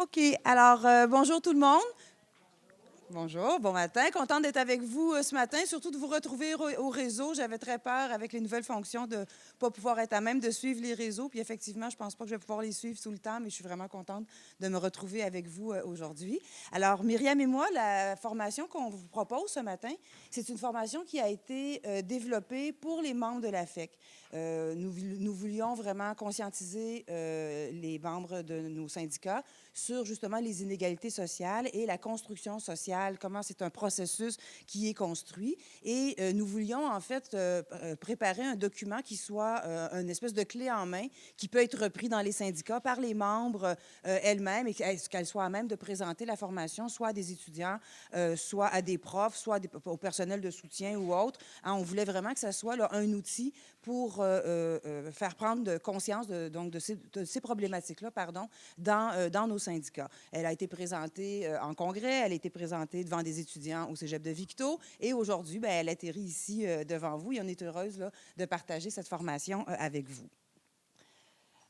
OK. Alors, bonjour tout le monde. Bonjour, bon matin. Contente d'être avec vous ce matin, surtout de vous retrouver au réseau. J'avais très peur avec les nouvelles fonctions de ne pas pouvoir être à même de suivre les réseaux. Puis effectivement, je ne pense pas que je vais pouvoir les suivre tout le temps, mais je suis vraiment contente de me retrouver avec vous aujourd'hui. Alors, Myriam et moi, la formation qu'on vous propose ce matin, c'est une formation qui a été développée pour les membres de la FEC. Nous voulions vraiment conscientiser les membres de nos syndicats sur justement les inégalités sociales et la construction sociale, comment c'est un processus qui est construit. Et nous voulions en fait préparer un document qui soit une espèce de clé en main qui peut être repris dans les syndicats par les membres elles-mêmes et qu'elles soient à même de présenter la formation soit à des étudiants, soit à des profs, soit au personnel de soutien ou autre. Hein, on voulait vraiment que ça soit là, un outil pour faire prendre conscience de ces problématiques-là dans nos syndicats. Elle a été présentée en congrès, elle a été présentée devant des étudiants au cégep de Victo et aujourd'hui, bien, elle atterrit ici devant vous et on est heureuse là, de partager cette formation avec vous.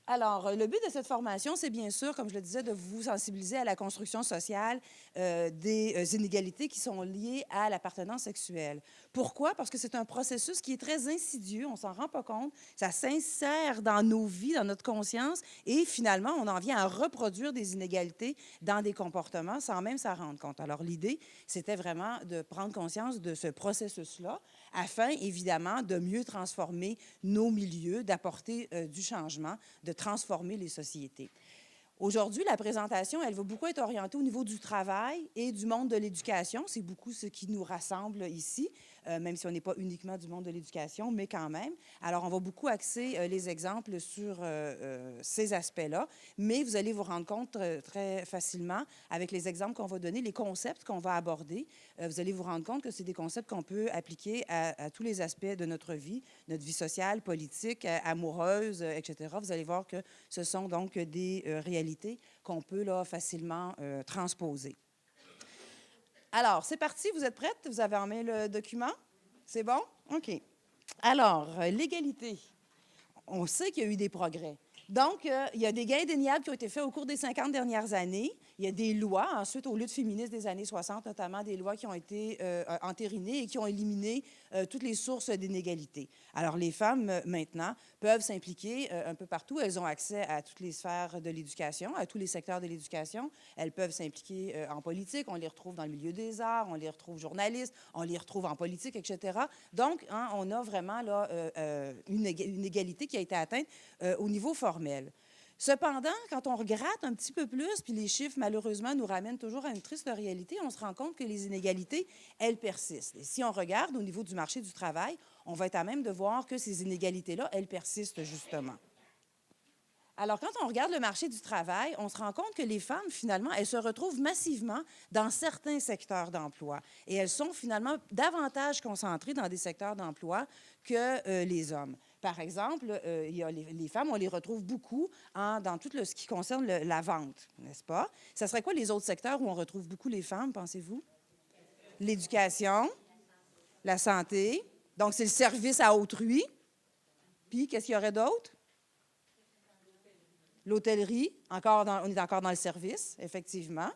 Alors, le but de cette formation, c'est bien sûr, comme je le disais, de vous sensibiliser à la construction sociale des inégalités qui sont liées à l'appartenance sexuelle. Pourquoi? Parce que c'est un processus qui est très insidieux, on ne s'en rend pas compte, ça s'insère dans nos vies, dans notre conscience, et finalement, on en vient à reproduire des inégalités dans des comportements sans même s'en rendre compte. Alors, l'idée, c'était vraiment de prendre conscience de ce processus-là, afin, évidemment, de mieux transformer nos milieux, d'apporter du changement, de transformer les sociétés. Aujourd'hui, la présentation, elle va beaucoup être orientée au niveau du travail et du monde de l'éducation. C'est beaucoup ce qui nous rassemble ici, même si on n'est pas uniquement du monde de l'éducation, mais quand même. Alors, on va beaucoup axer les exemples sur ces aspects-là, mais vous allez vous rendre compte très facilement, avec les exemples qu'on va donner, les concepts qu'on va aborder, vous allez vous rendre compte que c'est des concepts qu'on peut appliquer à tous les aspects de notre vie sociale, politique, amoureuse, etc. Vous allez voir que ce sont donc des réalités qu'on peut là, facilement transposer. Alors, c'est parti, vous êtes prêtes? Vous avez en main le document? C'est bon? OK. Alors, l'égalité. On sait qu'il y a eu des progrès. Donc, il y a des gains indéniables qui ont été faits au cours des 50 dernières années. Il y a des lois, ensuite, aux luttes féministes des années 60, notamment des lois qui ont été entérinées et qui ont éliminé toutes les sources d'inégalité. Alors, les femmes, maintenant, peuvent s'impliquer un peu partout. Elles ont accès à toutes les sphères de l'éducation, à tous les secteurs de l'éducation. Elles peuvent s'impliquer en politique. On les retrouve dans le milieu des arts, on les retrouve journalistes, on les retrouve en politique, etc. Donc, hein, on a vraiment là, une égalité qui a été atteinte au niveau formel. Cependant, quand on regrette un petit peu plus, puis les chiffres, malheureusement, nous ramènent toujours à une triste réalité, on se rend compte que les inégalités, elles persistent. Et si on regarde au niveau du marché du travail, on va être à même de voir que ces inégalités-là, elles persistent justement. Alors, quand on regarde le marché du travail, on se rend compte que les femmes, finalement, elles se retrouvent massivement dans certains secteurs d'emploi. Et elles sont finalement davantage concentrées dans des secteurs d'emploi que les hommes. Par exemple, il y a les femmes, on les retrouve beaucoup dans tout ce qui concerne la vente, n'est-ce pas? Ce serait quoi les autres secteurs où on retrouve beaucoup les femmes, pensez-vous? L'éducation, la santé. Donc, c'est le service à autrui. Puis, qu'est-ce qu'il y aurait d'autre? L'hôtellerie, on est encore dans le service, effectivement.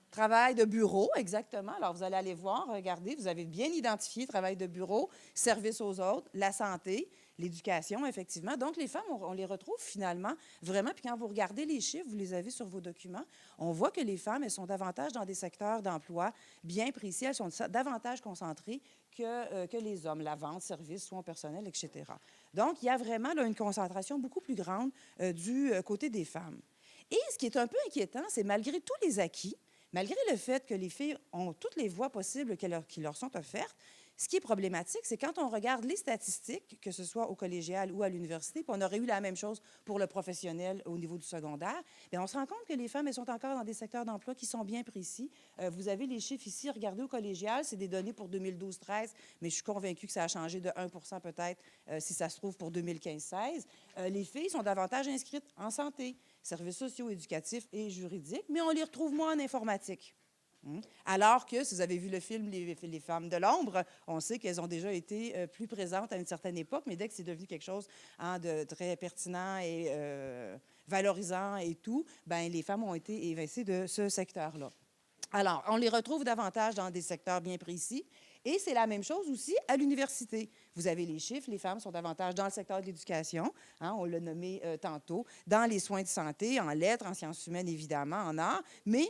Travail de bureau, exactement. Alors, vous allez aller voir, regardez, vous avez bien identifié travail de bureau, service aux autres, la santé, l'éducation, effectivement. Donc, les femmes, on les retrouve finalement vraiment. Puis quand vous regardez les chiffres, vous les avez sur vos documents, on voit que les femmes, elles sont davantage dans des secteurs d'emploi bien précis, elles sont davantage concentrées que les hommes, la vente, service, soins personnels, etc. Donc, il y a vraiment là, une concentration beaucoup plus grande du côté des femmes. Et ce qui est un peu inquiétant, c'est malgré tous les acquis, malgré le fait que les filles ont toutes les voies possibles qui leur sont offertes, ce qui est problématique, c'est quand on regarde les statistiques, que ce soit au collégial ou à l'université, puis on aurait eu la même chose pour le professionnel au niveau du secondaire, bien, on se rend compte que les femmes, elles sont encore dans des secteurs d'emploi qui sont bien précis. Vous avez les chiffres ici, regardez au collégial, c'est des données pour 2012-13, mais je suis convaincue que ça a changé de 1 peut-être, si ça se trouve, pour 2015-16. Les filles sont davantage inscrites en santé, services sociaux, éducatifs et juridiques, mais on les retrouve moins en informatique. Alors que, si vous avez vu le film Les femmes de l'ombre, on sait qu'elles ont déjà été plus présentes à une certaine époque, mais dès que c'est devenu quelque chose de très pertinent et valorisant et tout, bien, les femmes ont été évincées de ce secteur-là. Alors, on les retrouve davantage dans des secteurs bien précis. Et c'est la même chose aussi à l'université. Vous avez les chiffres, les femmes sont davantage dans le secteur de l'éducation, hein, on l'a nommé tantôt, dans les soins de santé, en lettres, en sciences humaines, évidemment, en arts, mais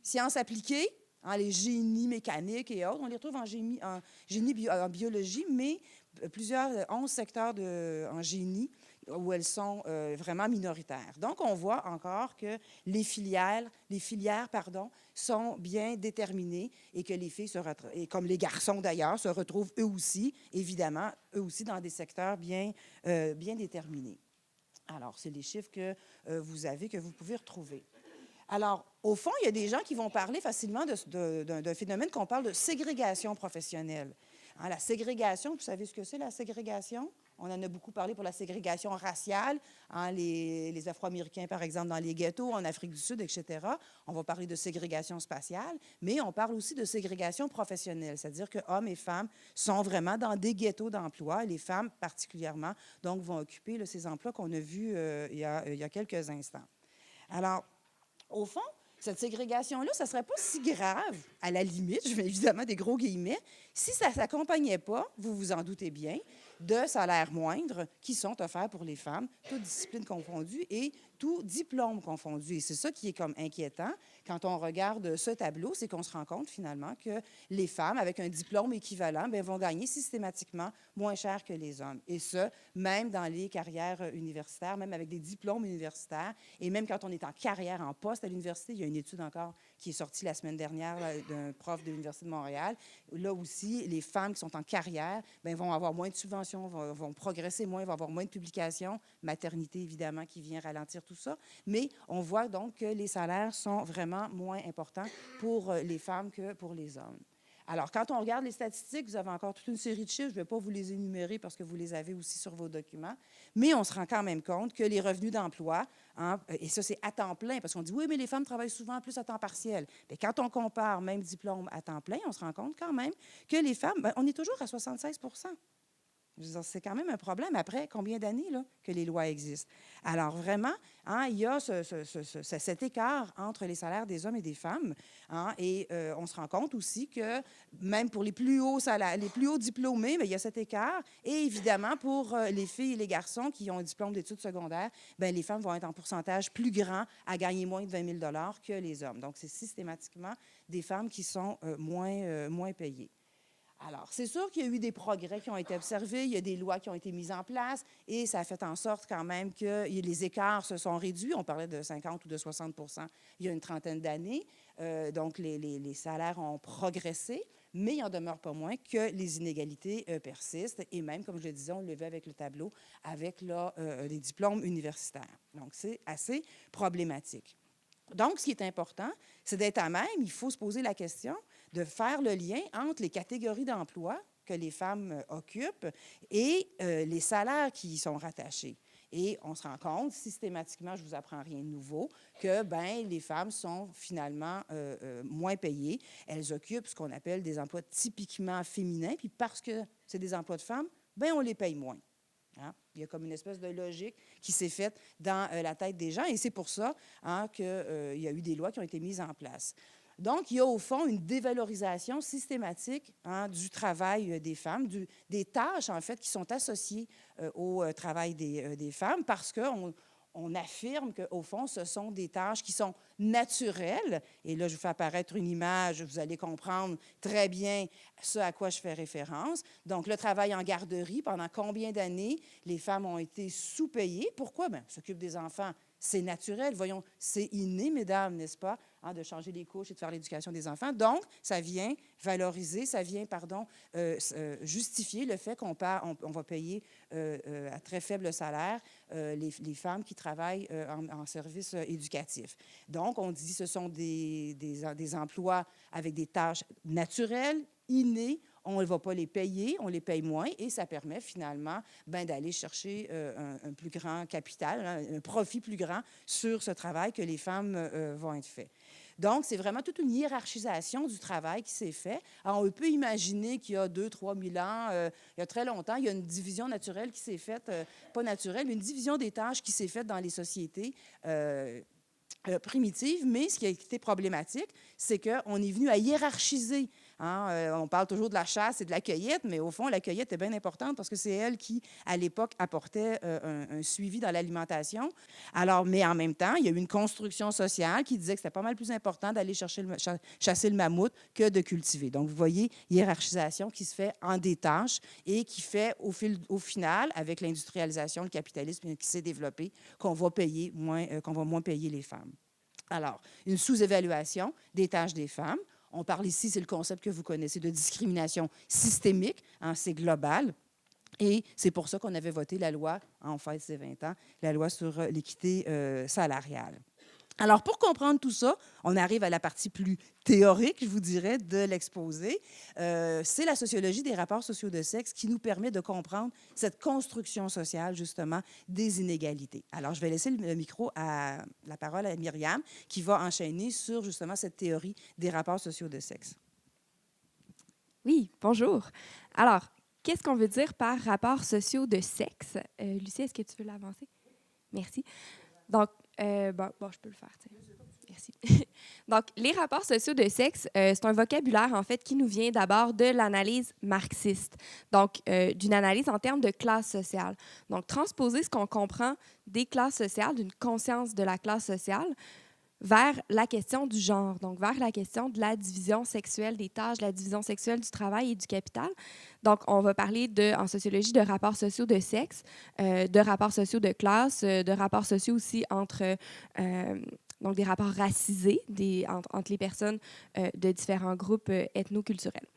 sciences appliquées, hein, les génies mécaniques et autres, on les retrouve en biologie, mais plusieurs, 11 secteurs en génie où elles sont vraiment minoritaires. Donc, on voit encore que les filières sont bien déterminées et que les filles, et comme les garçons d'ailleurs, se retrouvent eux aussi, évidemment, dans des secteurs bien déterminés. Alors, c'est les chiffres que que vous pouvez retrouver. Alors, au fond, il y a des gens qui vont parler facilement d'un phénomène qu'on parle de ségrégation professionnelle. Hein, la ségrégation, vous savez ce que c'est, la ségrégation? On en a beaucoup parlé pour la ségrégation raciale, hein, les Afro-Américains, par exemple, dans les ghettos, en Afrique du Sud, etc. On va parler de ségrégation spatiale, mais on parle aussi de ségrégation professionnelle, c'est-à-dire que hommes et femmes sont vraiment dans des ghettos d'emploi, et les femmes particulièrement, donc, vont occuper là, ces emplois qu'on a vus il y a quelques instants. Alors, au fond, cette ségrégation-là, ça ne serait pas si grave, à la limite, je mets évidemment des gros guillemets, si ça ne s'accompagnait pas, vous vous en doutez bien, de salaires moindres qui sont offerts pour les femmes, toutes disciplines confondues et tout diplôme confondu. Et c'est ça qui est comme inquiétant quand on regarde ce tableau, c'est qu'on se rend compte finalement que les femmes avec un diplôme équivalent bien, vont gagner systématiquement moins cher que les hommes. Et ce, même dans les carrières universitaires, même avec des diplômes universitaires. Et même quand on est en carrière, en poste à l'université, il y a une étude encore qui est sortie la semaine dernière d'un prof de l'Université de Montréal. Là aussi, les femmes qui sont en carrière bien, vont avoir moins de subventions, vont progresser moins, vont avoir moins de publications. Maternité, évidemment, qui vient ralentir tout ça. Mais on voit donc que les salaires sont vraiment moins importants pour les femmes que pour les hommes. Alors, quand on regarde les statistiques, vous avez encore toute une série de chiffres. Je ne vais pas vous les énumérer parce que vous les avez aussi sur vos documents. Mais on se rend quand même compte que les revenus d'emploi, hein, et ça, c'est à temps plein, parce qu'on dit, oui, mais les femmes travaillent souvent plus à temps partiel. Bien, quand on compare même diplôme à temps plein, on se rend compte quand même que les femmes, bien, on est toujours à 76 %. C'est quand même un problème après combien d'années là, que les lois existent. Alors vraiment, hein, il y a cet écart entre les salaires des hommes et des femmes. Hein, et on se rend compte aussi que même pour les plus hauts salaires, les plus hauts diplômés, bien, il y a cet écart. Et évidemment, pour les filles et les garçons qui ont un diplôme d'études secondaires, bien, les femmes vont être en pourcentage plus grand à gagner moins de 20 000 $ que les hommes. Donc, c'est systématiquement des femmes qui sont moins payées. Alors, c'est sûr qu'il y a eu des progrès qui ont été observés, il y a des lois qui ont été mises en place et ça a fait en sorte quand même que les écarts se sont réduits. On parlait de 50 ou de 60 % il y a une trentaine d'années. Donc, les salaires ont progressé, mais il n'en demeure pas moins que les inégalités persistent et même, comme je le disais, on le voit avec le tableau, avec là, les diplômes universitaires. Donc, c'est assez problématique. Donc, ce qui est important, c'est d'être à même, il faut se poser la question de faire le lien entre les catégories d'emploi que les femmes occupent et les salaires qui y sont rattachés. Et on se rend compte systématiquement, je ne vous apprends rien de nouveau, que ben, les femmes sont finalement moins payées. Elles occupent ce qu'on appelle des emplois typiquement féminins, puis parce que c'est des emplois de femmes, ben, on les paye moins. Hein? Il y a comme une espèce de logique qui s'est faite dans la tête des gens et c'est pour ça hein, qu'il y a eu des lois qui ont été mises en place. Donc, il y a au fond une dévalorisation systématique hein, du travail des femmes, des tâches en fait qui sont associées au travail des femmes parce qu'on affirme qu'au fond, ce sont des tâches qui sont naturelles. Et là, je vous fais apparaître une image, vous allez comprendre très bien ce à quoi je fais référence. Donc, le travail en garderie, pendant combien d'années les femmes ont été sous-payées? Pourquoi? Bien, s'occupent des enfants. C'est naturel, voyons, c'est inné, mesdames, n'est-ce pas, hein, de changer les couches et de faire l'éducation des enfants. Donc, ça vient valoriser, ça vient, justifier le fait qu'on va payer à très faible salaire les femmes qui travaillent en service éducatif. Donc, on dit que ce sont des emplois avec des tâches naturelles, innées. On ne va pas les payer, on les paye moins et ça permet finalement ben, d'aller chercher un plus grand capital, un profit plus grand sur ce travail que les femmes vont être fait. Donc, c'est vraiment toute une hiérarchisation du travail qui s'est fait. Alors, on peut imaginer qu'il y a 2 000 à 3 000 ans, il y a très longtemps, il y a une division naturelle qui s'est faite, pas naturelle, mais une division des tâches qui s'est faite dans les sociétés primitives. Mais ce qui a été problématique, c'est qu'on est venu à hiérarchiser. Hein, on parle toujours de la chasse et de la cueillette, mais au fond, la cueillette est bien importante parce que c'est elle qui, à l'époque, apportait un suivi dans l'alimentation. Alors, mais en même temps, il y a eu une construction sociale qui disait que c'était pas mal plus important d'aller chasser le mammouth que de cultiver. Donc, vous voyez, hiérarchisation qui se fait en des tâches et qui fait au final, avec l'industrialisation, le capitalisme qui s'est développé, qu'on va moins payer les femmes. Alors, une sous-évaluation des tâches des femmes. On parle ici, c'est le concept que vous connaissez, de discrimination systémique, hein, c'est global. Et c'est pour ça qu'on avait voté la loi, en fait, c'est 20 ans, la loi sur l'équité salariale. Alors, pour comprendre tout ça, on arrive à la partie plus théorique, je vous dirais, de l'exposé. C'est la sociologie des rapports sociaux de sexe qui nous permet de comprendre cette construction sociale, justement, des inégalités. Alors, je vais laisser la parole à Myriam, qui va enchaîner sur, justement, cette théorie des rapports sociaux de sexe. Oui, bonjour. Alors, qu'est-ce qu'on veut dire par rapports sociaux de sexe? Lucie, est-ce que tu veux l'avancer? Merci. Donc, je peux le faire. T'sais. Merci. Donc, les rapports sociaux de sexe, c'est un vocabulaire, en fait, qui nous vient d'abord de l'analyse marxiste, donc d'une analyse en termes de classe sociale. Donc, transposer ce qu'on comprend des classes sociales, d'une conscience de la classe sociale, vers la question du genre, donc vers la question de la division sexuelle des tâches, de la division sexuelle du travail et du capital. Donc, on va parler en sociologie de rapports sociaux de sexe, de rapports sociaux de classe, de rapports sociaux aussi entre donc des rapports racisés entre les personnes de différents groupes ethnoculturels.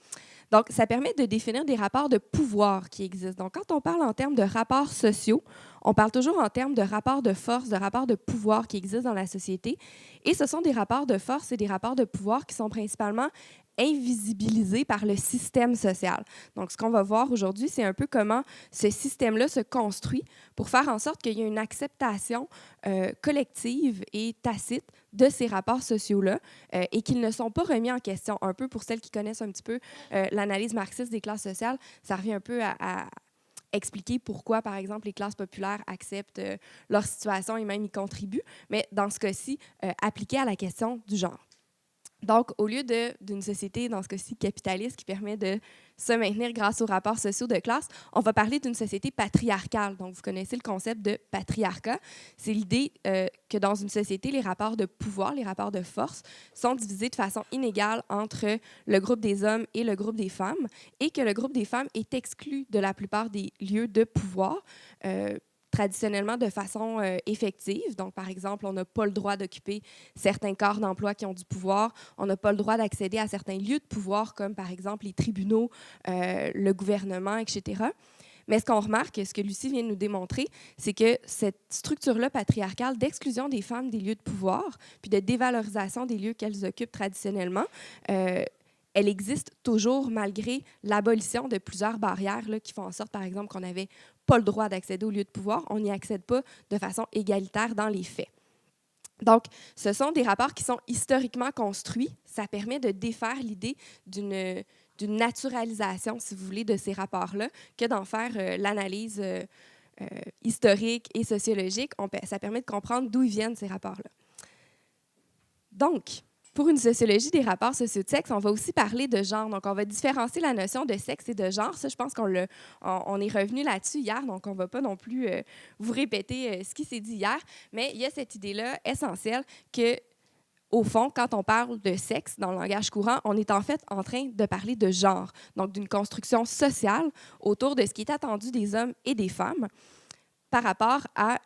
Donc, ça permet de définir des rapports de pouvoir qui existent. Donc, quand on parle en termes de rapports sociaux, on parle toujours en termes de rapports de force, de rapports de pouvoir qui existent dans la société. Et ce sont des rapports de force et des rapports de pouvoir qui sont principalement invisibilisés par le système social. Donc, ce qu'on va voir aujourd'hui, c'est un peu comment ce système-là se construit pour faire en sorte qu'il y ait une acceptation collective et tacite de ces rapports sociaux-là et qu'ils ne sont pas remis en question. Un peu pour celles qui connaissent un petit peu l'analyse marxiste des classes sociales, ça revient un peu à expliquer pourquoi, par exemple, les classes populaires acceptent leur situation et même y contribuent, mais dans ce cas-ci, appliqué à la question du genre. Donc, au lieu d'une société, dans ce cas-ci, capitaliste, qui permet de se maintenir grâce aux rapports sociaux de classe, on va parler d'une société patriarcale. Donc, vous connaissez le concept de patriarcat. C'est l'idée que dans une société, les rapports de pouvoir, les rapports de force sont divisés de façon inégale entre le groupe des hommes et le groupe des femmes et que le groupe des femmes est exclu de la plupart des lieux de pouvoir. Traditionnellement de façon effective. Donc, par exemple, on n'a pas le droit d'occuper certains corps d'emploi qui ont du pouvoir. On n'a pas le droit d'accéder à certains lieux de pouvoir, comme par exemple les tribunaux, le gouvernement, etc. Mais ce qu'on remarque, ce que Lucie vient de nous démontrer, c'est que cette structure-là patriarcale d'exclusion des femmes des lieux de pouvoir, puis de dévalorisation des lieux qu'elles occupent traditionnellement, elle existe toujours malgré l'abolition de plusieurs barrières là, qui font en sorte, par exemple, qu'on n'avait pas le droit d'accéder aux lieux de pouvoir. On n'y accède pas de façon égalitaire dans les faits. Donc, ce sont des rapports qui sont historiquement construits. Ça permet de défaire l'idée d'une naturalisation, si vous voulez, de ces rapports-là, que d'en faire l'analyse historique et sociologique. Ça permet de comprendre d'où ils viennent, ces rapports-là. Donc, pour une sociologie des rapports sociaux de sexe, on va aussi parler de genre. Donc, on va différencier la notion de sexe et de genre. Ça, je pense qu'on est revenu là-dessus hier, donc on ne va pas non plus vous répéter ce qui s'est dit hier. Mais il y a cette idée-là essentielle que, au fond, quand on parle de sexe dans le langage courant, on est en fait en train de parler de genre, donc d'une construction sociale autour de ce qui est attendu des hommes et des femmes par rapport à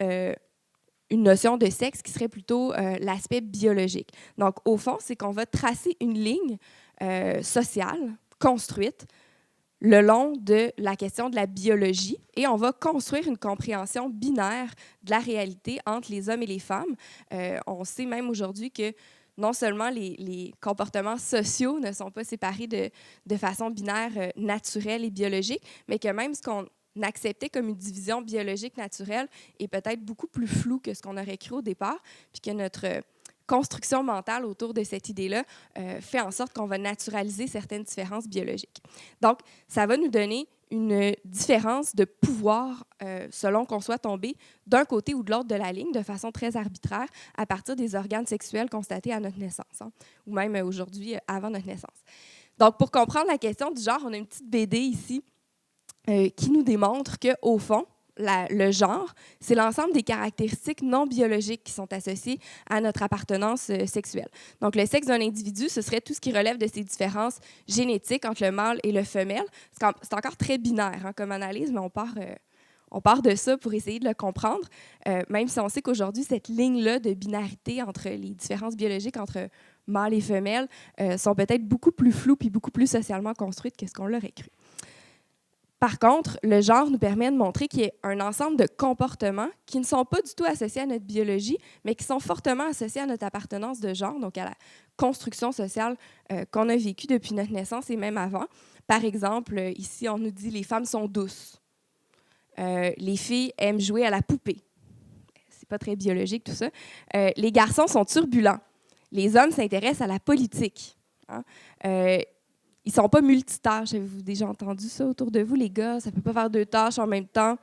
une notion de sexe qui serait plutôt l'aspect biologique. Donc, au fond, c'est qu'on va tracer une ligne sociale construite le long de la question de la biologie et on va construire une compréhension binaire de la réalité entre les hommes et les femmes. On sait même aujourd'hui que non seulement les comportements sociaux ne sont pas séparés de façon binaire, naturelle et biologique, mais que même ce qu'on accepté comme une division biologique naturelle est peut-être beaucoup plus floue que ce qu'on aurait cru au départ, puis que notre construction mentale autour de cette idée-là fait en sorte qu'on va naturaliser certaines différences biologiques. Donc, ça va nous donner une différence de pouvoir selon qu'on soit tombé d'un côté ou de l'autre de la ligne de façon très arbitraire à partir des organes sexuels constatés à notre naissance, hein, ou même aujourd'hui avant notre naissance. Donc, pour comprendre la question du genre, on a une petite BD ici qui nous démontre qu'au fond, le genre, c'est l'ensemble des caractéristiques non biologiques qui sont associées à notre appartenance sexuelle. Donc, le sexe d'un individu, ce serait tout ce qui relève de ces différences génétiques entre le mâle et le femelle. C'est encore très binaire hein, comme analyse, mais on part de ça pour essayer de le comprendre, même si on sait qu'aujourd'hui, cette ligne-là de binarité entre les différences biologiques entre mâles et femelles sont peut-être beaucoup plus floues et beaucoup plus socialement construites que ce qu'on l'aurait cru. Par contre, le genre nous permet de montrer qu'il y a un ensemble de comportements qui ne sont pas du tout associés à notre biologie, mais qui sont fortement associés à notre appartenance de genre, donc à la construction sociale qu'on a vécue depuis notre naissance et même avant. Par exemple, ici, on nous dit « les femmes sont douces ». Les filles aiment jouer à la poupée. C'est pas très biologique, tout ça. Les garçons sont turbulents. Les hommes s'intéressent à la politique. Hein. Ils ne sont pas multitâches. Avez-vous déjà entendu ça autour de vous, les gars? Ça ne peut pas faire 2 tâches en même temps.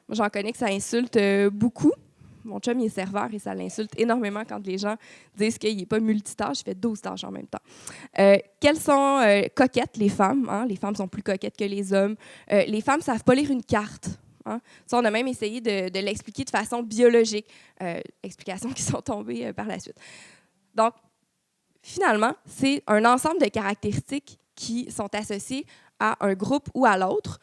Moi, j'en connais que ça insulte beaucoup. Mon chum, il est serveur et ça l'insulte énormément quand les gens disent qu'il n'est pas multitâche. Il fait 12 tâches en même temps. Quelles sont coquettes, les femmes? Hein? Les femmes sont plus coquettes que les hommes. Les femmes ne savent pas lire une carte. Hein? Ça, on a même essayé de l'expliquer de façon biologique. Explications qui sont tombées par la suite. Donc, finalement, c'est un ensemble de caractéristiques qui sont associées à un groupe ou à l'autre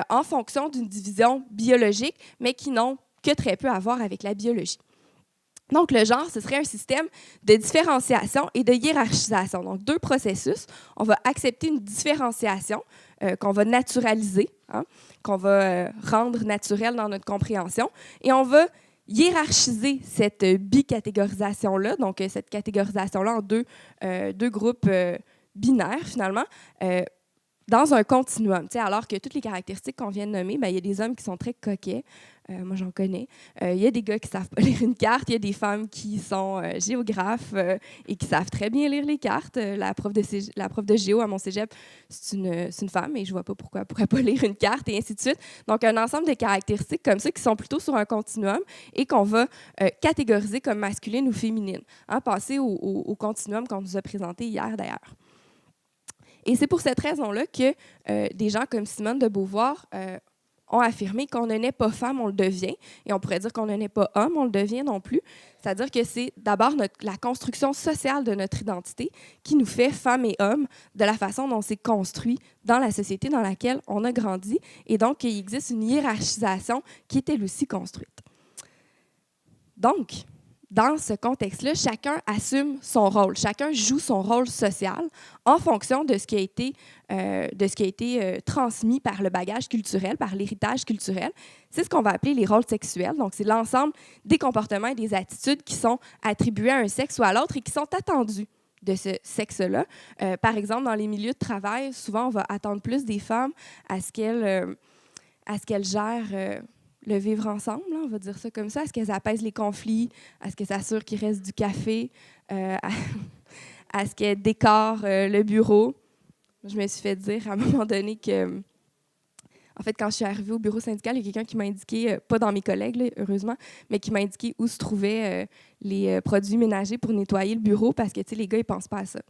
en fonction d'une division biologique, mais qui n'ont que très peu à voir avec la biologie. Donc, le genre, ce serait un système de différenciation et de hiérarchisation. Donc, 2 processus. On va accepter une différenciation qu'on va naturaliser, hein, qu'on va rendre naturelle dans notre compréhension, et on va hiérarchiser cette bicatégorisation-là, donc cette catégorisation-là en deux groupes binaires, finalement, dans un continuum. Alors que toutes les caractéristiques qu'on vient de nommer, il y a des hommes qui sont très coquets, moi j'en connais, il y a des gars qui ne savent pas lire une carte, il y a des femmes qui sont géographes et qui savent très bien lire les cartes. La prof de géo à mon cégep, c'est une femme et je ne vois pas pourquoi elle ne pourrait pas lire une carte et ainsi de suite. Donc un ensemble de caractéristiques comme ça qui sont plutôt sur un continuum et qu'on va catégoriser comme masculines ou féminines. Hein, pensez au continuum qu'on nous a présenté hier d'ailleurs. Et c'est pour cette raison-là que des gens comme Simone de Beauvoir ont affirmé qu'on ne naît pas femme, on le devient. Et on pourrait dire qu'on ne naît pas homme, on le devient non plus. C'est-à-dire que c'est d'abord la construction sociale de notre identité qui nous fait femme et homme de la façon dont c'est construit dans la société dans laquelle on a grandi. Et donc, il existe une hiérarchisation qui est elle aussi construite. Donc, dans ce contexte-là, chacun assume son rôle, chacun joue son rôle social en fonction de ce qui a été transmis par le bagage culturel, par l'héritage culturel. C'est ce qu'on va appeler les rôles sexuels. Donc, c'est l'ensemble des comportements et des attitudes qui sont attribués à un sexe ou à l'autre et qui sont attendus de ce sexe-là. Par exemple, dans les milieux de travail, souvent, on va attendre plus des femmes à ce qu'elles gèrent le vivre ensemble, on va dire ça comme ça, à ce qu'elles apaisent les conflits, à ce qu'elles s'assurent qu'il reste du café, à ce qu'elles décorent le bureau. Je me suis fait dire à un moment donné que, en fait, quand je suis arrivée au bureau syndical, il y a quelqu'un qui m'a indiqué, pas dans mes collègues, là, heureusement, mais qui m'a indiqué où se trouvaient les produits ménagers pour nettoyer le bureau parce que, tu sais, les gars, ils ne pensent pas à ça.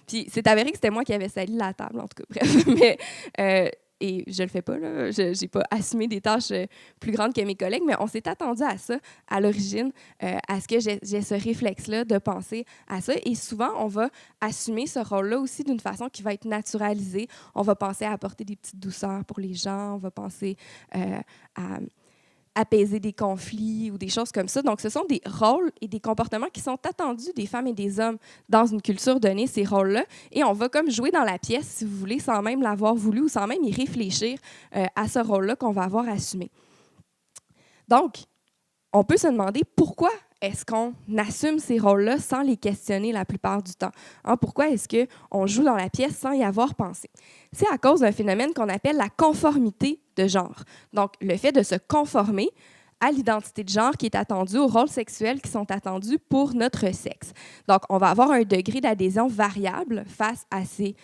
Puis c'est avéré que c'était moi qui avais sali la table, en tout cas, bref. Mais... et je ne le fais pas, là. Je n'ai pas assumé des tâches plus grandes que mes collègues, mais on s'est attendu à ça à l'origine, à ce que j'ai ce réflexe-là de penser à ça. Et souvent, on va assumer ce rôle-là aussi d'une façon qui va être naturalisée. On va penser à apporter des petites douceurs pour les gens, on va penser à apaiser des conflits ou des choses comme ça. Donc, ce sont des rôles et des comportements qui sont attendus des femmes et des hommes dans une culture donnée, ces rôles-là. Et on va comme jouer dans la pièce, si vous voulez, sans même l'avoir voulu ou sans même y réfléchir à ce rôle-là qu'on va avoir assumé. Donc, on peut se demander pourquoi est-ce qu'on assume ces rôles-là sans les questionner la plupart du temps? Hein, pourquoi est-ce qu'on joue dans la pièce sans y avoir pensé? C'est à cause d'un phénomène qu'on appelle la conformité de genre. Donc, le fait de se conformer à l'identité de genre qui est attendue, aux rôles sexuels qui sont attendus pour notre sexe. Donc, on va avoir un degré d'adhésion variable face à ces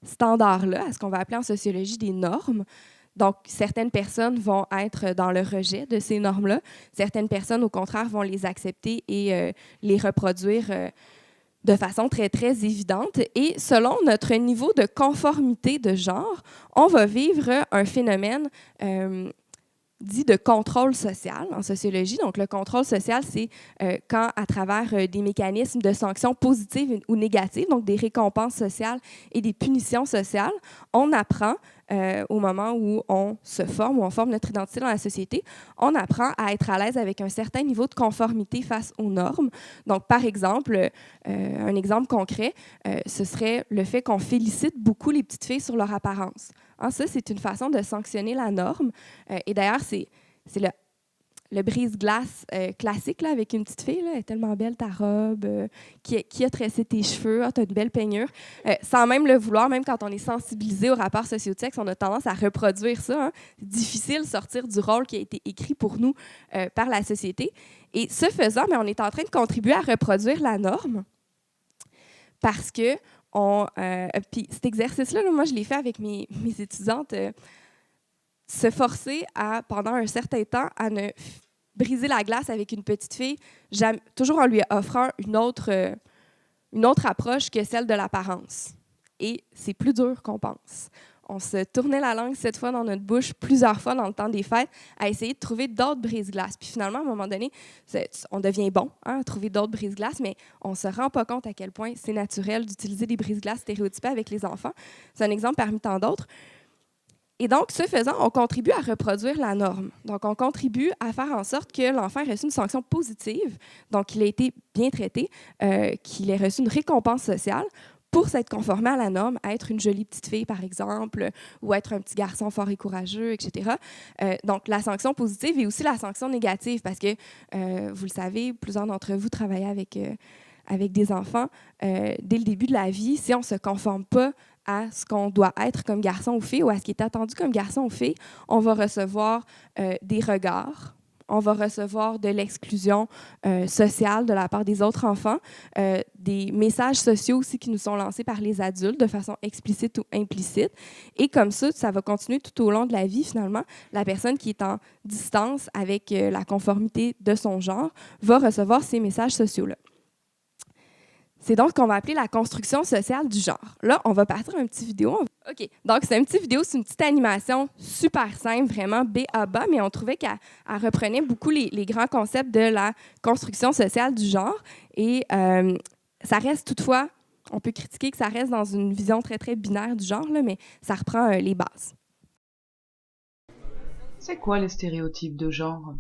standards-là, à ce qu'on va appeler en sociologie des normes. Donc, certaines personnes vont être dans le rejet de ces normes-là. Certaines personnes, au contraire, vont les accepter et les reproduire de façon très, très évidente. Et selon notre niveau de conformité de genre, on va vivre un phénomène dit de contrôle social en sociologie. Donc, le contrôle social, c'est quand, à travers des mécanismes de sanctions positives ou négatives, donc des récompenses sociales et des punitions sociales, on apprend, au moment où on se forme, où on forme notre identité dans la société, on apprend à être à l'aise avec un certain niveau de conformité face aux normes. Donc, par exemple, un exemple concret, ce serait le fait qu'on félicite beaucoup les petites filles sur leur apparence. Hein, ça, c'est une façon de sanctionner la norme. Et d'ailleurs, c'est le brise-glace classique là, avec une petite fille. Là, elle est tellement belle ta robe, qui a tressé tes cheveux, tu as une belle peignure. Sans même le vouloir, même quand on est sensibilisé au rapport socio-sexe, on a tendance à reproduire ça. Hein. C'est difficile de sortir du rôle qui a été écrit pour nous par la société. Et ce faisant, on est en train de contribuer à reproduire la norme parce que puis cet exercice-là, moi, je l'ai fait avec mes étudiantes, se forcer à, pendant un certain temps, à ne briser la glace avec une petite fille, toujours en lui offrant une autre approche que celle de l'apparence. Et c'est plus dur qu'on pense. On se tournait la langue cette fois dans notre bouche plusieurs fois dans le temps des fêtes à essayer de trouver d'autres brise-glaces. Puis finalement, à un moment donné, on devient bon à trouver d'autres brise-glaces, mais on ne se rend pas compte à quel point c'est naturel d'utiliser des brise-glaces stéréotypées avec les enfants. C'est un exemple parmi tant d'autres. Et donc, ce faisant, on contribue à reproduire la norme. Donc, on contribue à faire en sorte que l'enfant ait reçu une sanction positive, donc qu'il ait été bien traité, qu'il ait reçu une récompense sociale pour s'être conformé à la norme, être une jolie petite fille, par exemple, ou être un petit garçon fort et courageux, etc. Donc, la sanction positive et aussi la sanction négative, parce que, vous le savez, plusieurs d'entre vous travaillez avec des enfants. Dès le début de la vie, si on ne se conforme pas à ce qu'on doit être comme garçon ou fille, ou à ce qui est attendu comme garçon ou fille, on va recevoir des regards, on va recevoir de l'exclusion sociale de la part des autres enfants, des messages sociaux aussi qui nous sont lancés par les adultes de façon explicite ou implicite. Et comme ça va continuer tout au long de la vie, finalement. La personne qui est en distance avec la conformité de son genre va recevoir ces messages sociaux-là. C'est donc ce qu'on va appeler la construction sociale du genre. Là, on va partir une petite vidéo. OK, donc c'est une petite vidéo, c'est une petite animation super simple, vraiment B.A.-ba, mais on trouvait qu'elle reprenait beaucoup les grands concepts de la construction sociale du genre. Et ça reste toutefois, on peut critiquer que ça reste dans une vision très, très binaire du genre, là, mais ça reprend les bases. C'est quoi les stéréotypes de genre?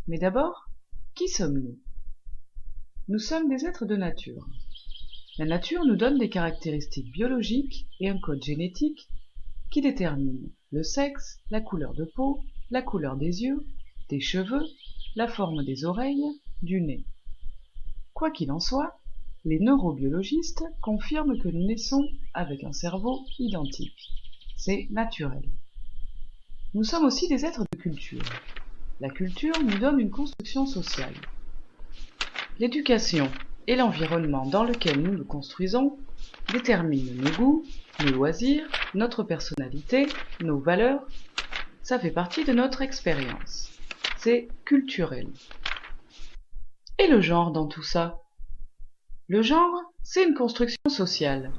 Mais d'abord, qui sommes-nous? Nous sommes des êtres de nature. La nature nous donne des caractéristiques biologiques et un code génétique qui détermine le sexe, la couleur de peau, la couleur des yeux, des cheveux, la forme des oreilles, du nez. Quoi qu'il en soit, les neurobiologistes confirment que nous naissons avec un cerveau identique. C'est naturel. Nous sommes aussi des êtres de culture. La culture nous donne une construction sociale. L'éducation et l'environnement dans lequel nous nous construisons déterminent nos goûts, nos loisirs, notre personnalité, nos valeurs. Ça fait partie de notre expérience. C'est culturel. Et le genre dans tout ça? Le genre, c'est une construction sociale.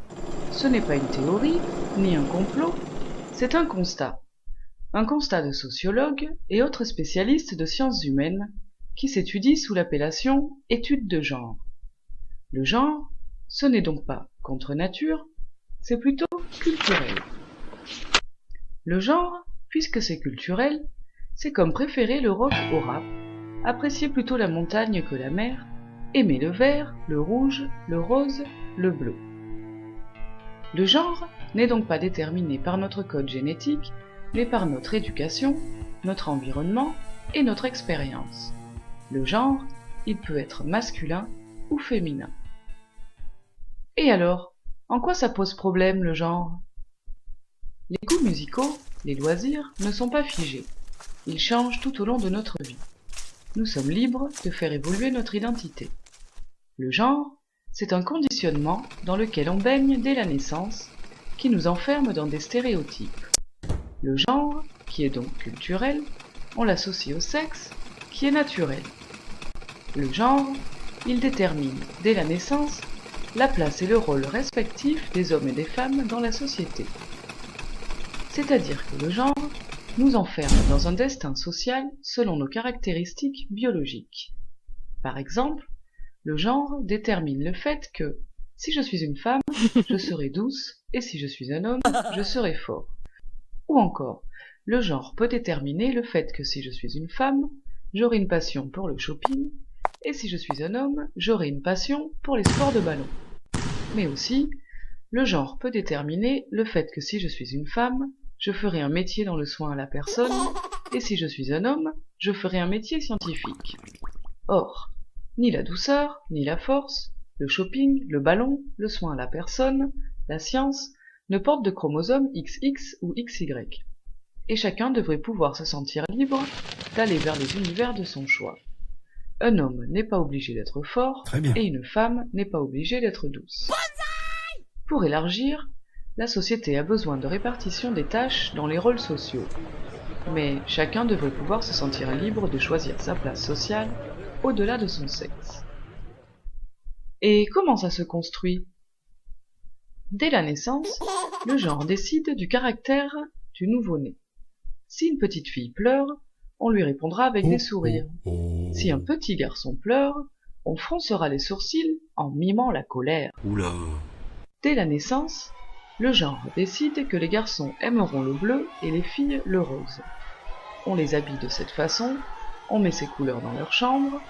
Ce n'est pas une théorie, ni un complot, c'est un constat. Un constat de sociologues et autres spécialistes de sciences humaines qui s'étudie sous l'appellation étude de genre. Le genre, ce n'est donc pas contre nature, c'est plutôt culturel. Le genre, puisque c'est culturel, c'est comme préférer le rock au rap, apprécier plutôt la montagne que la mer, aimer le vert, le rouge, le rose, le bleu. Le genre n'est donc pas déterminé par notre code génétique, mais par notre éducation, notre environnement et notre expérience. Le genre, il peut être masculin ou féminin. Et alors, en quoi ça pose problème le genre? Les goûts musicaux, les loisirs, ne sont pas figés. Il change tout au long de notre vie. Nous sommes libres de faire évoluer notre identité. Le genre, c'est un conditionnement dans lequel on baigne dès la naissance, qui nous enferme dans des stéréotypes. Le genre, qui est donc culturel, on l'associe au sexe, qui est naturel. Le genre, il détermine, dès la naissance, la place et le rôle respectifs des hommes et des femmes dans la société. C'est-à-dire que le genre nous enferme dans un destin social selon nos caractéristiques biologiques. Par exemple, le genre détermine le fait que, si je suis une femme, je serai douce, et si je suis un homme, je serai fort. Ou encore, le genre peut déterminer le fait que si je suis une femme, j'aurai une passion pour le shopping, et si je suis un homme, j'aurai une passion pour les sports de ballon. Mais aussi, le genre peut déterminer le fait que si je suis une femme, je ferai un métier dans le soin à la personne, et si je suis un homme, je ferai un métier scientifique. Or, ni la douceur, ni la force, le shopping, le ballon, le soin à la personne, la science, ne portent de chromosomes XX ou XY. Et chacun devrait pouvoir se sentir libre d'aller vers les univers de son choix. Un homme n'est pas obligé d'être fort, et une femme n'est pas obligée d'être douce. Pour élargir, la société a besoin de répartition des tâches dans les rôles sociaux. Mais chacun devrait pouvoir se sentir libre de choisir sa place sociale au-delà de son sexe. Et comment ça se construit ? Dès la naissance, le genre décide du caractère du nouveau-né. Si une petite fille pleure, on lui répondra avec des sourires. Si un petit garçon pleure, on froncera les sourcils en mimant la colère. Oula. Dès la naissance, le genre décide que les garçons aimeront le bleu et les filles le rose. On les habille de cette façon, on met ces couleurs dans leur chambre.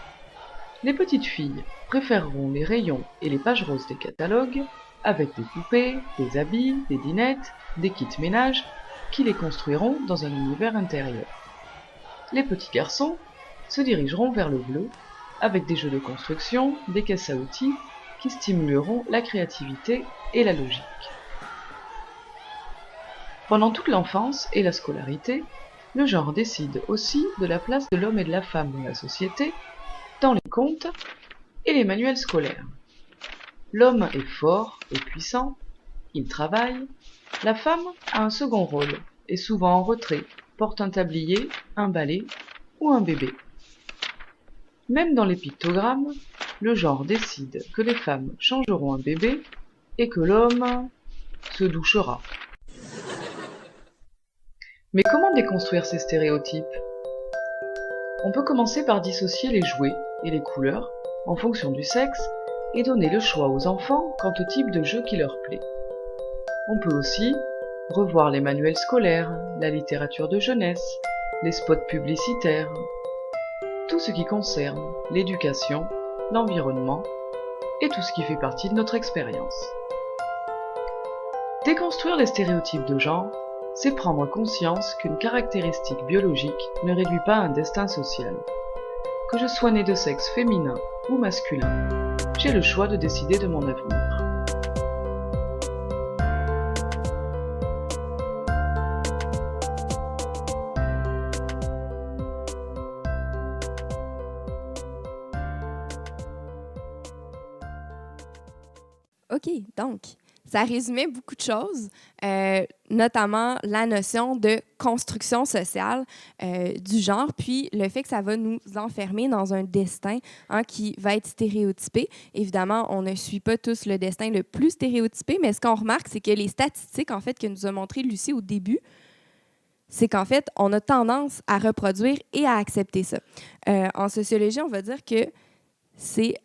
Les petites filles préféreront les rayons et les pages roses des catalogues, avec des poupées, des habits, des dinettes, des kits ménage, qui les construiront dans un univers intérieur. Les petits garçons se dirigeront vers le bleu, avec des jeux de construction, des caisses à outils, qui stimuleront la créativité et la logique. Pendant toute l'enfance et la scolarité, le genre décide aussi de la place de l'homme et de la femme dans la société, dans les contes et les manuels scolaires. L'homme est fort et puissant, il travaille. La femme a un second rôle, est souvent en retrait, porte un tablier, un balai ou un bébé. Même dans les pictogrammes, le genre décide que les femmes changeront un bébé et que l'homme se douchera. Mais comment déconstruire ces stéréotypes ? On peut commencer par dissocier les jouets et les couleurs en fonction du sexe et donner le choix aux enfants quant au type de jeu qui leur plaît. On peut aussi revoir les manuels scolaires, la littérature de jeunesse, les spots publicitaires, tout ce qui concerne l'éducation, l'environnement et tout ce qui fait partie de notre expérience. Déconstruire les stéréotypes de genre, c'est prendre conscience qu'une caractéristique biologique ne réduit pas un destin social. Que je sois né de sexe féminin ou masculin, j'ai le choix de décider de mon avenir. OK, donc, ça résumait beaucoup de choses, notamment la notion de construction sociale du genre, puis le fait que ça va nous enfermer dans un destin qui va être stéréotypé. Évidemment, on ne suit pas tous le destin le plus stéréotypé, mais ce qu'on remarque, c'est que les statistiques, en fait, que nous a montré Lucie au début, c'est qu'en fait, on a tendance à reproduire et à accepter ça. En sociologie, on va dire que c'est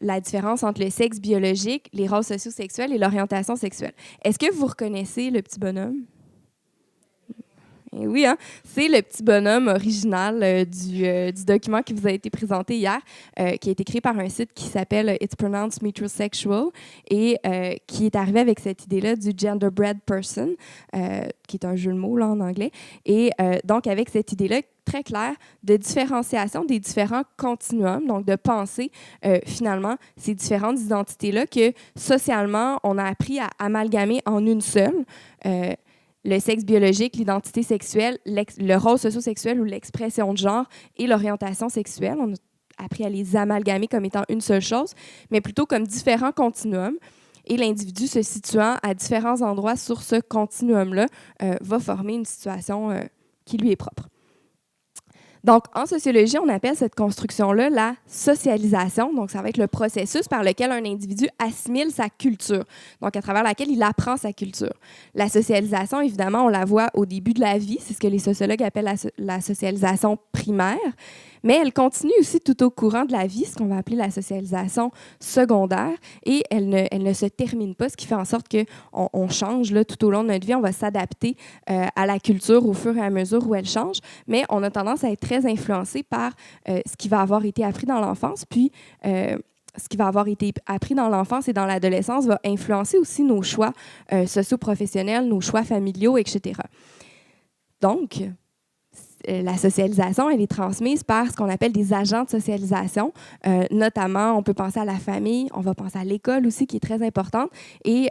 la différence entre le sexe biologique, les rôles socio-sexuels et l'orientation sexuelle. Est-ce que vous reconnaissez le petit bonhomme? Et oui, hein? C'est le petit bonhomme original du document qui vous a été présenté hier, qui a été créé par un site qui s'appelle It's Pronounced Metrosexual et qui est arrivé avec cette idée-là du genderbread person, qui est un jeu de mots là, en anglais. Et donc, avec cette idée-là très claire de différenciation des différents continuums, donc de penser finalement ces différentes identités-là que socialement, on a appris à amalgamer en une seule. le sexe biologique, l'identité sexuelle, le rôle socio-sexuel ou l'expression de genre et l'orientation sexuelle. On a appris à les amalgamer comme étant une seule chose, mais plutôt comme différents continuums. Et l'individu se situant à différents endroits sur ce continuum-là va former une situation qui lui est propre. Donc, en sociologie, on appelle cette construction-là la socialisation. Donc, ça va être le processus par lequel un individu assimile sa culture, donc à travers laquelle il apprend sa culture. La socialisation, évidemment, on la voit au début de la vie. C'est ce que les sociologues appellent la socialisation primaire. Mais elle continue aussi tout au courant de la vie, ce qu'on va appeler la socialisation secondaire, et elle ne se termine pas, ce qui fait en sorte qu'on change là, tout au long de notre vie, on va s'adapter à la culture au fur et à mesure où elle change, mais on a tendance à être très influencé par ce qui va avoir été appris dans l'enfance, puis ce qui va avoir été appris dans l'enfance et dans l'adolescence va influencer aussi nos choix socio-professionnels, nos choix familiaux, etc. Donc, la socialisation, elle est transmise par ce qu'on appelle des agents de socialisation. Notamment, on peut penser à la famille, on va penser à l'école aussi, qui est très importante, et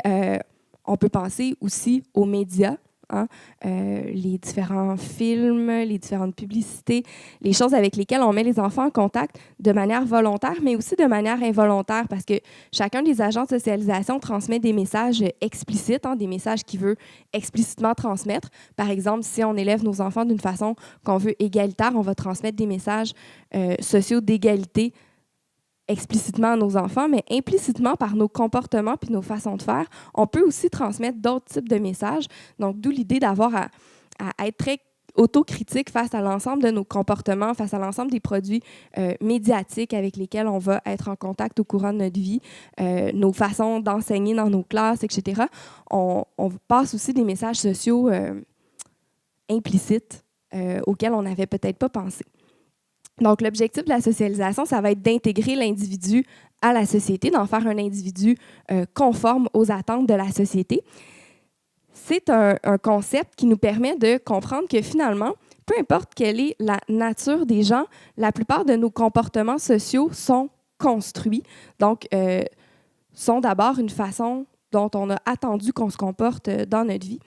on peut penser aussi aux médias. Hein, les différents films, les différentes publicités, les choses avec lesquelles on met les enfants en contact de manière volontaire, mais aussi de manière involontaire, parce que chacun des agents de socialisation transmet des messages explicites, hein, des messages qu'il veut explicitement transmettre. Par exemple, si on élève nos enfants d'une façon qu'on veut égalitaire, on va transmettre des messages sociaux d'égalité explicitement à nos enfants, mais implicitement par nos comportements puis nos façons de faire, on peut aussi transmettre d'autres types de messages. Donc, d'où l'idée d'avoir à être très autocritique face à l'ensemble de nos comportements, face à l'ensemble des produits médiatiques avec lesquels on va être en contact au courant de notre vie, nos façons d'enseigner dans nos classes, etc. On passe aussi des messages sociaux implicites auxquels on n'avait peut-être pas pensé. Donc, l'objectif de la socialisation, ça va être d'intégrer l'individu à la société, d'en faire un individu conforme aux attentes de la société. C'est un concept qui nous permet de comprendre que finalement, peu importe quelle est la nature des gens, la plupart de nos comportements sociaux sont construits, donc sont d'abord une façon dont on a attendu qu'on se comporte dans notre vie.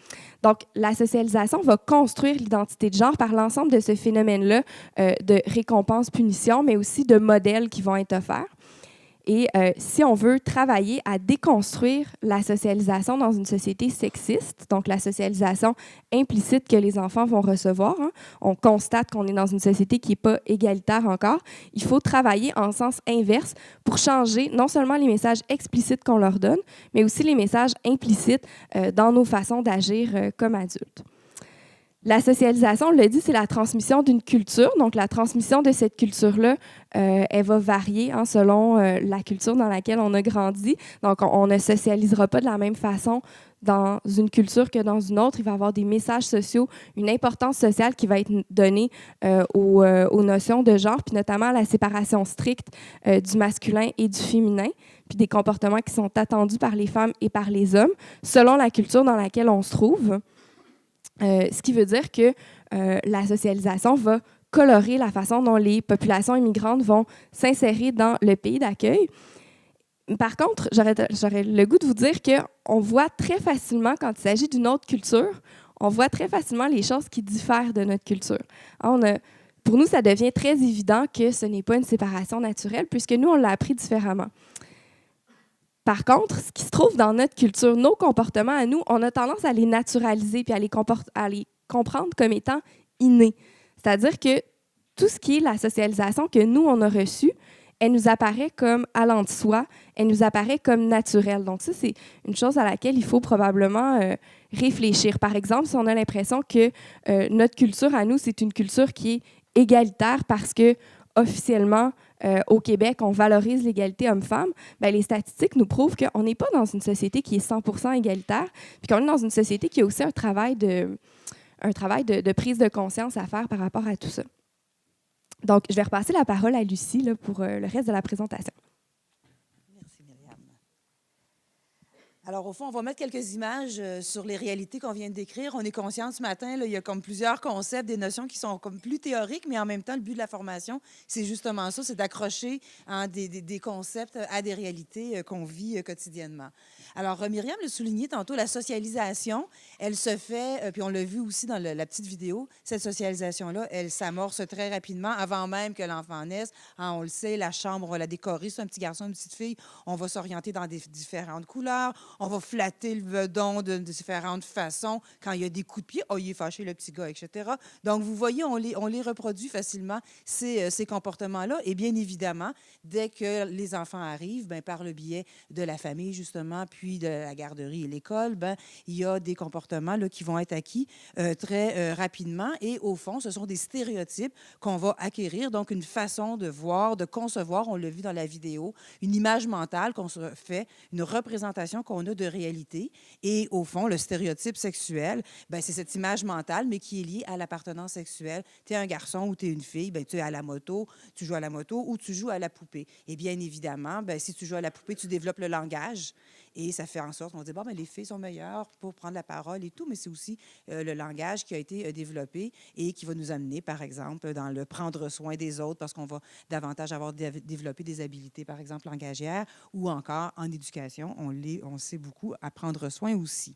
Donc, la socialisation va construire l'identité de genre par l'ensemble de ce phénomène-là de récompense-punition, mais aussi de modèles qui vont être offerts. Et si on veut travailler à déconstruire la socialisation dans une société sexiste, donc la socialisation implicite que les enfants vont recevoir, hein, on constate qu'on est dans une société qui n'est pas égalitaire encore, il faut travailler en sens inverse pour changer non seulement les messages explicites qu'on leur donne, mais aussi les messages implicites dans nos façons d'agir comme adultes. La socialisation, on l'a dit, c'est la transmission d'une culture. Donc, la transmission de cette culture-là, elle va varier hein, selon la culture dans laquelle on a grandi. Donc, on ne socialisera pas de la même façon dans une culture que dans une autre. Il va y avoir des messages sociaux, une importance sociale qui va être donnée aux notions de genre, puis notamment à la séparation stricte du masculin et du féminin, puis des comportements qui sont attendus par les femmes et par les hommes, selon la culture dans laquelle on se trouve. Ce qui veut dire que la socialisation va colorer la façon dont les populations immigrantes vont s'insérer dans le pays d'accueil. Par contre, j'aurais le goût de vous dire qu'on voit très facilement, quand il s'agit d'une autre culture, on voit très facilement les choses qui diffèrent de notre culture. Pour nous, ça devient très évident que ce n'est pas une séparation naturelle, puisque nous, on l'a appris différemment. Par contre, ce qui se trouve dans notre culture, nos comportements à nous, on a tendance à les naturaliser puis à les comprendre comme étant innés. C'est-à-dire que tout ce qui est la socialisation que nous, on a reçue, elle nous apparaît comme allant de soi, elle nous apparaît comme naturelle. Donc ça, c'est une chose à laquelle il faut probablement réfléchir. Par exemple, si on a l'impression que notre culture à nous, c'est une culture qui est égalitaire parce que officiellement, au Québec, on valorise l'égalité homme-femme, bien, les statistiques nous prouvent qu'on n'est pas dans une société qui est 100% égalitaire, puis qu'on est dans une société qui a aussi un travail de prise de conscience à faire par rapport à tout ça. Donc, je vais repasser la parole à Lucie là, pour le reste de la présentation. Merci, Myriam. Alors, au fond, on va mettre quelques images sur les réalités qu'on vient de décrire. On est conscient ce matin, là, il y a comme plusieurs concepts, des notions qui sont comme plus théoriques, mais en même temps, le but de la formation, c'est justement ça, c'est d'accrocher des concepts à des réalités qu'on vit quotidiennement. Alors, Myriam le soulignait tantôt, la socialisation, elle se fait, puis on l'a vu aussi dans la petite vidéo, cette socialisation-là, elle s'amorce très rapidement, avant même que l'enfant naisse. Hein, on le sait, la chambre, on va la décorer, c'est un petit garçon, une petite fille, on va s'orienter dans des différentes couleurs, on va flatter le vedon de différentes façons. Quand il y a des coups de pied, oh, il est fâché, le petit gars, etc. Donc, vous voyez, on les reproduit facilement, ces comportements-là. Et bien évidemment, dès que les enfants arrivent, bien, par le biais de la famille, justement, puis de la garderie et l'école, bien, il y a des comportements là, qui vont être acquis très rapidement. Et au fond, ce sont des stéréotypes qu'on va acquérir, donc une façon de voir, de concevoir, on l'a vu dans la vidéo, une image mentale qu'on se fait, une représentation qu'on a de réalité. Et au fond, le stéréotype sexuel, ben, c'est cette image mentale, mais qui est liée à l'appartenance sexuelle. Tu es un garçon ou tu es une fille, ben, tu es à la moto, tu joues à la moto ou tu joues à la poupée. Et bien évidemment, ben, si tu joues à la poupée, tu développes le langage. Et ça fait en sorte qu'on dit, bon, ben, les filles sont meilleures pour prendre la parole et tout, mais c'est aussi le langage qui a été développé et qui va nous amener, par exemple, dans le prendre soin des autres parce qu'on va davantage avoir développé des habiletés, par exemple, langagières ou encore en éducation, on sait beaucoup à prendre soin aussi.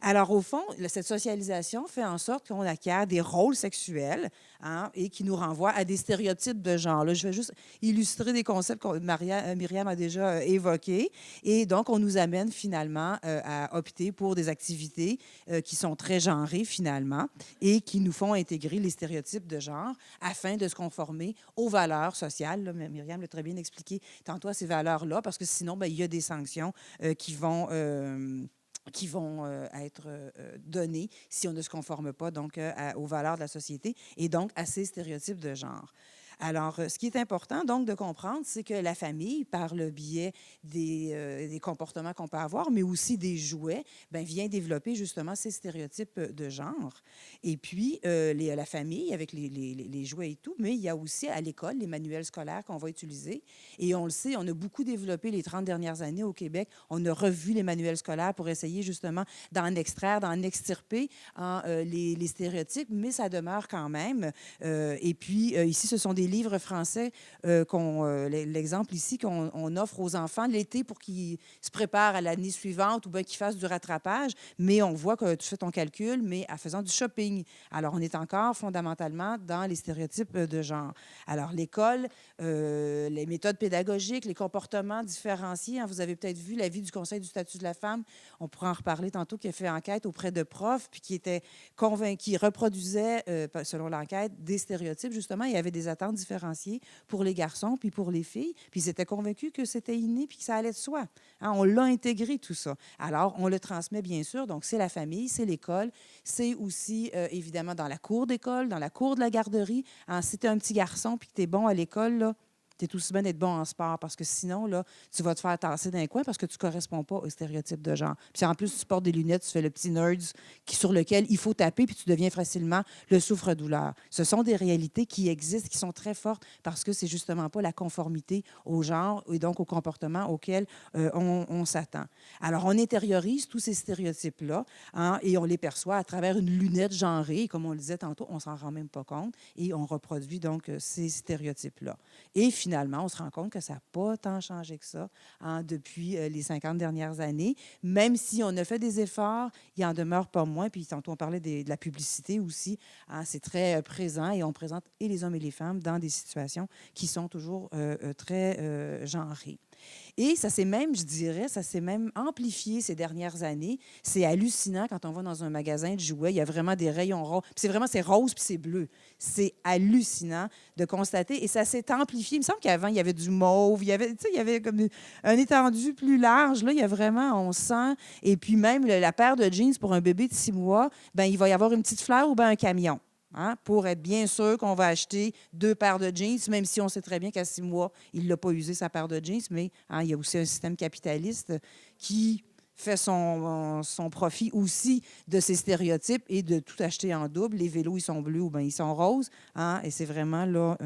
Alors, au fond, cette socialisation fait en sorte qu'on acquiert des rôles sexuels hein, et qui nous renvoient à des stéréotypes de genre. Là, je vais juste illustrer des concepts que Myriam a déjà évoqués. Et donc, on nous amène finalement à opter pour des activités qui sont très genrées finalement et qui nous font intégrer les stéréotypes de genre afin de se conformer aux valeurs sociales. Là, Myriam l'a très bien expliqué tantôt à ces valeurs-là parce que sinon, bien, il y a des sanctions qui vont être données si on ne se conforme pas donc, aux valeurs de la société et donc à ces stéréotypes de genre. Alors, ce qui est important, donc, de comprendre, c'est que la famille, par le biais des comportements qu'on peut avoir, mais aussi des jouets, bien, vient développer justement ces stéréotypes de genre. Et puis, la famille, avec les jouets et tout, mais il y a aussi à l'école les manuels scolaires qu'on va utiliser. Et on le sait, on a beaucoup développé les 30 dernières années au Québec. On a revu les manuels scolaires pour essayer justement d'en extraire, d'en extirper les stéréotypes, mais ça demeure quand même. Et puis, ici, ce sont des livres français, l'exemple ici qu'on offre aux enfants l'été pour qu'ils se préparent à l'année suivante ou bien qu'ils fassent du rattrapage. Mais on voit que tu fais ton calcul, mais en faisant du shopping. Alors, on est encore fondamentalement dans les stéréotypes de genre. Alors, l'école, les méthodes pédagogiques, les comportements différenciés. Hein, vous avez peut-être vu l'avis du Conseil du statut de la femme. On pourra en reparler tantôt, qui a fait enquête auprès de profs, puis qui était convaincu, qui reproduisait, selon l'enquête, des stéréotypes. Justement, il y avait des attentes différenciées pour les garçons puis pour les filles. Puis ils étaient convaincus que c'était inné puis que ça allait de soi. Hein, on l'a intégré, tout ça. Alors, on le transmet, bien sûr. Donc, c'est la famille, c'est l'école. C'est aussi, évidemment, dans la cour d'école, dans la cour de la garderie. Hein, si tu es un petit garçon puis que tu es bon à l'école, là, tu es aussi bien d'être bon en sport parce que sinon, là, tu vas te faire tasser d'un coin parce que tu ne corresponds pas au stéréotype de genre. Puis en plus, tu portes des lunettes, tu fais le petit nerd sur lequel il faut taper puis tu deviens facilement le souffre-douleur. Ce sont des réalités qui existent, qui sont très fortes parce que c'est justement pas la conformité au genre et donc au comportement auquel on s'attend. Alors, on intériorise tous ces stéréotypes-là hein, et on les perçoit à travers une lunette genrée. Et comme on le disait tantôt, on s'en rend même pas compte et on reproduit donc ces stéréotypes-là. Et finalement, on se rend compte que ça n'a pas tant changé que ça hein, depuis les 50 dernières années. Même si on a fait des efforts, il en demeure pas moins. Puis tantôt, on parlait de la publicité aussi. Hein, c'est très présent et on présente et les hommes et les femmes dans des situations qui sont toujours très genrées. Et ça s'est même, je dirais, ça s'est même amplifié ces dernières années. C'est hallucinant quand on va dans un magasin de jouets. Il y a vraiment des rayons roses. Puis c'est rose puis c'est bleu. C'est hallucinant de constater. Et ça s'est amplifié. Il me semble qu'avant, il y avait du mauve. Il y avait comme un étendu plus large. Là, il y a vraiment, on sent. Et puis même, la paire de jeans pour un bébé de 6 mois, ben il va y avoir une petite fleur ou bien un camion. Hein, pour être bien sûr qu'on va acheter 2 paires de jeans, même si on sait très bien qu'à 6 mois, il ne l'a pas usé, sa paire de jeans, mais hein, il y a aussi un système capitaliste qui fait son profit aussi de ces stéréotypes et de tout acheter en double. Les vélos, ils sont bleus ou bien ils sont roses. Hein, et c'est vraiment là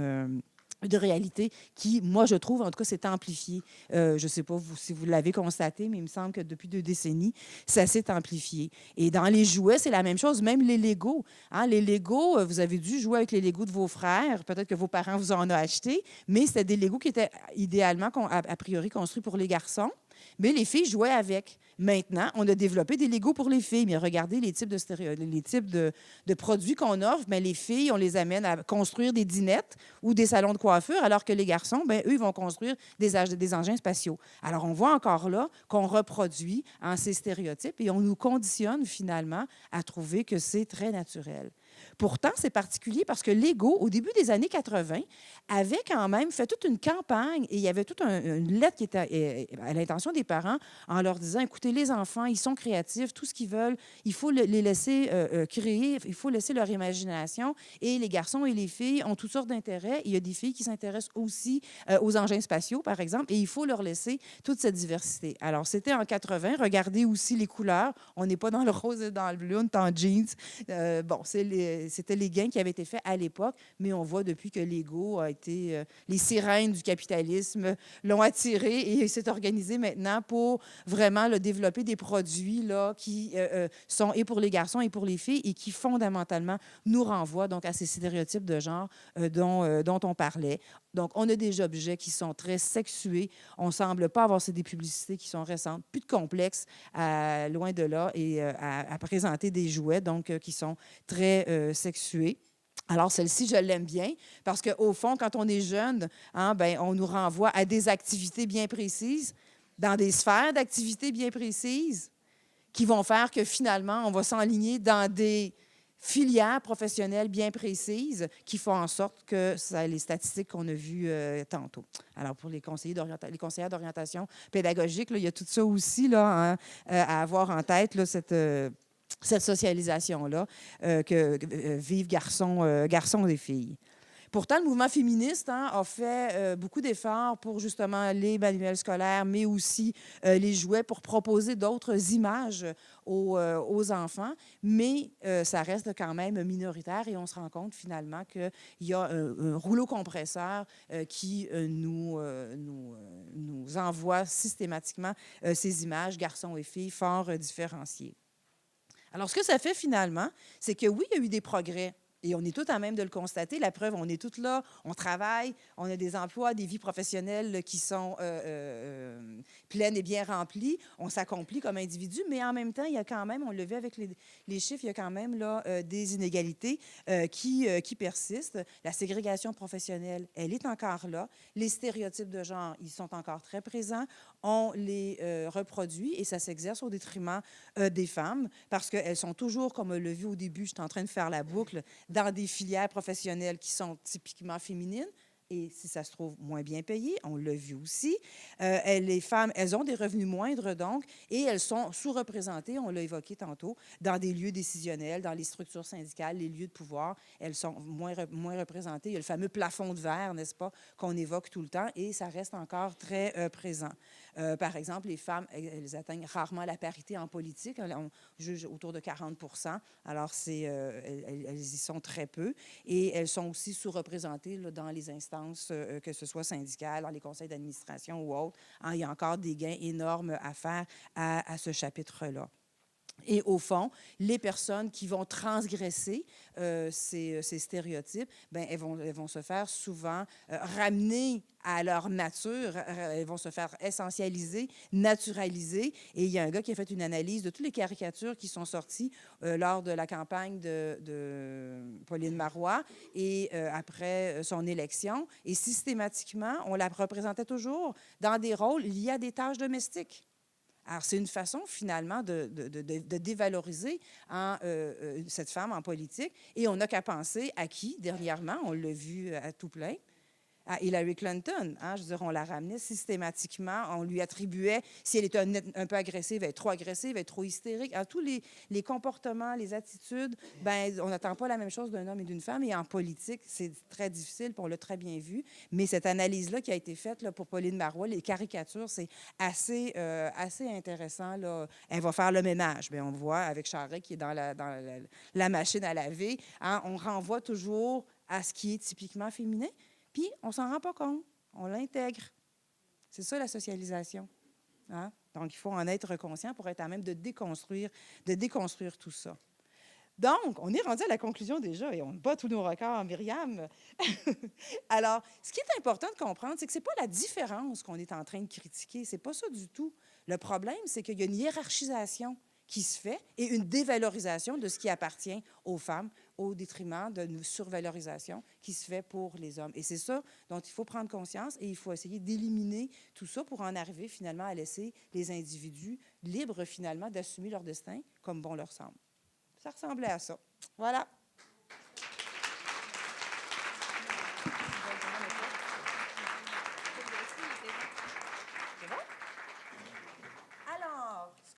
de réalité qui, moi, je trouve, en tout cas, s'est amplifié. Je ne sais pas si vous l'avez constaté, mais il me semble que depuis 2 décennies, ça s'est amplifié. Et dans les jouets, c'est la même chose, même les Legos. Hein, les Legos, vous avez dû jouer avec les Legos de vos frères. Peut-être que vos parents vous en ont acheté, mais c'était des Legos qui étaient idéalement, a priori, construits pour les garçons. Mais les filles jouaient avec. Maintenant, on a développé des Legos pour les filles. Mais regardez les types de produits qu'on offre. Bien, les filles, on les amène à construire des dinettes ou des salons de coiffure, alors que les garçons, bien, eux, ils vont construire des engins spatiaux. Alors, on voit encore là qu'on reproduit ces stéréotypes et on nous conditionne finalement à trouver que c'est très naturel. Pourtant, c'est particulier parce que Lego, au début des années 80, avait quand même fait toute une campagne et il y avait toute une lettre qui était à l'intention des parents en leur disant, écoutez, les enfants, ils sont créatifs, tout ce qu'ils veulent, il faut les laisser créer, il faut laisser leur imagination et les garçons et les filles ont toutes sortes d'intérêts. Il y a des filles qui s'intéressent aussi aux engins spatiaux, par exemple, et il faut leur laisser toute cette diversité. Alors, c'était en 80. Regardez aussi les couleurs. On n'est pas dans le rose et dans le bleu, on est en jeans. Bon, c'était les gains qui avaient été faits à l'époque, mais on voit depuis que Lego a été... les sirènes du capitalisme l'ont attiré et s'est organisé maintenant pour vraiment développer des produits là, qui sont et pour les garçons et pour les filles et qui fondamentalement nous renvoient donc à ces stéréotypes de genre dont on parlait. Donc, on a des objets qui sont très sexués. On ne semble pas avoir des publicités qui sont récentes. Plus de complexe, loin de là, et à présenter des jouets donc, qui sont très sexués. Alors, celle-ci, je l'aime bien parce qu'au fond, quand on est jeune, ben, on nous renvoie à des activités bien précises, dans des sphères d'activités bien précises qui vont faire que finalement, on va s'enligner dans des filières professionnelles bien précises qui font en sorte que ça, les statistiques qu'on a vues tantôt. Alors, pour les conseillères d'orientation pédagogique, là, il y a tout ça aussi là, à avoir en tête, là, cette socialisation-là que vivent garçons et filles. Pourtant, le mouvement féministe a fait beaucoup d'efforts pour justement les manuels scolaires, mais aussi les jouets pour proposer d'autres images aux enfants. Mais ça reste quand même minoritaire et on se rend compte finalement qu'il y a un rouleau compresseur qui nous envoie systématiquement ces images, garçons et filles, fort différenciées. Alors, ce que ça fait finalement, c'est que oui, il y a eu des progrès. Et on est tous à même de le constater. La preuve, on est tous là, on travaille, on a des emplois, des vies professionnelles qui sont pleines et bien remplies. On s'accomplit comme individu, mais en même temps, il y a quand même, on le vit avec les chiffres, il y a quand même là, des inégalités qui persistent. La ségrégation professionnelle, elle est encore là. Les stéréotypes de genre, ils sont encore très présents. On les reproduit et ça s'exerce au détriment des femmes parce qu'elles sont toujours, comme on l'a vu au début, je suis en train de faire la boucle, dans des filières professionnelles qui sont typiquement féminines et, si ça se trouve, moins bien payées. On l'a vu aussi. Les femmes, elles ont des revenus moindres, donc, et elles sont sous-représentées, on l'a évoqué tantôt, dans des lieux décisionnels, dans les structures syndicales, les lieux de pouvoir. Elles sont moins représentées. Il y a le fameux plafond de verre, n'est-ce pas, qu'on évoque tout le temps, et ça reste encore très présent. Par exemple, les femmes, elles atteignent rarement la parité en politique. On juge autour de 40 %. Alors, elles y sont très peu. Et elles sont aussi sous-représentées là, dans les instances, que ce soit syndicales, dans les conseils d'administration ou autres. Il y a encore des gains énormes à faire à ce chapitre-là. Et au fond, les personnes qui vont transgresser ces stéréotypes, bien, elles vont se faire souvent ramener à leur nature, elles vont se faire essentialiser, naturaliser. Et il y a un gars qui a fait une analyse de toutes les caricatures qui sont sorties lors de la campagne de Pauline Marois et après son élection. Et systématiquement, on la représentait toujours dans des rôles liés à des tâches domestiques. Alors, c'est une façon, finalement, de dévaloriser cette femme en politique. Et on n'a qu'à penser à qui, dernièrement, on l'a vu à tout plein, à Hillary Clinton. Je veux dire, on la ramenait systématiquement, on lui attribuait, si elle était un peu agressive, elle est trop agressive, elle est trop hystérique. Alors, tous les comportements, les attitudes, ben, on n'attend pas la même chose d'un homme et d'une femme. Et en politique, c'est très difficile, puis on l'a très bien vu. Mais cette analyse-là qui a été faite là, pour Pauline Marois, les caricatures, c'est assez intéressant. Là. Elle va faire le ménage. Bien, on voit avec Charest qui est dans la machine à laver. On renvoie toujours à ce qui est typiquement féminin. Puis, on ne s'en rend pas compte. On l'intègre. C'est ça, la socialisation. Hein? Donc, il faut en être conscient pour être à même de déconstruire tout ça. Donc, on est rendu à la conclusion déjà et on bat tous nos records, Myriam. Alors, ce qui est important de comprendre, c'est que ce n'est pas la différence qu'on est en train de critiquer. Ce n'est pas ça du tout. Le problème, c'est qu'il y a une hiérarchisation qui se fait et une dévalorisation de ce qui appartient aux femmes au détriment d'une survalorisation qui se fait pour les hommes. Et c'est ça dont il faut prendre conscience et il faut essayer d'éliminer tout ça pour en arriver finalement à laisser les individus libres finalement d'assumer leur destin comme bon leur semble. Ça ressemblait à ça. Voilà.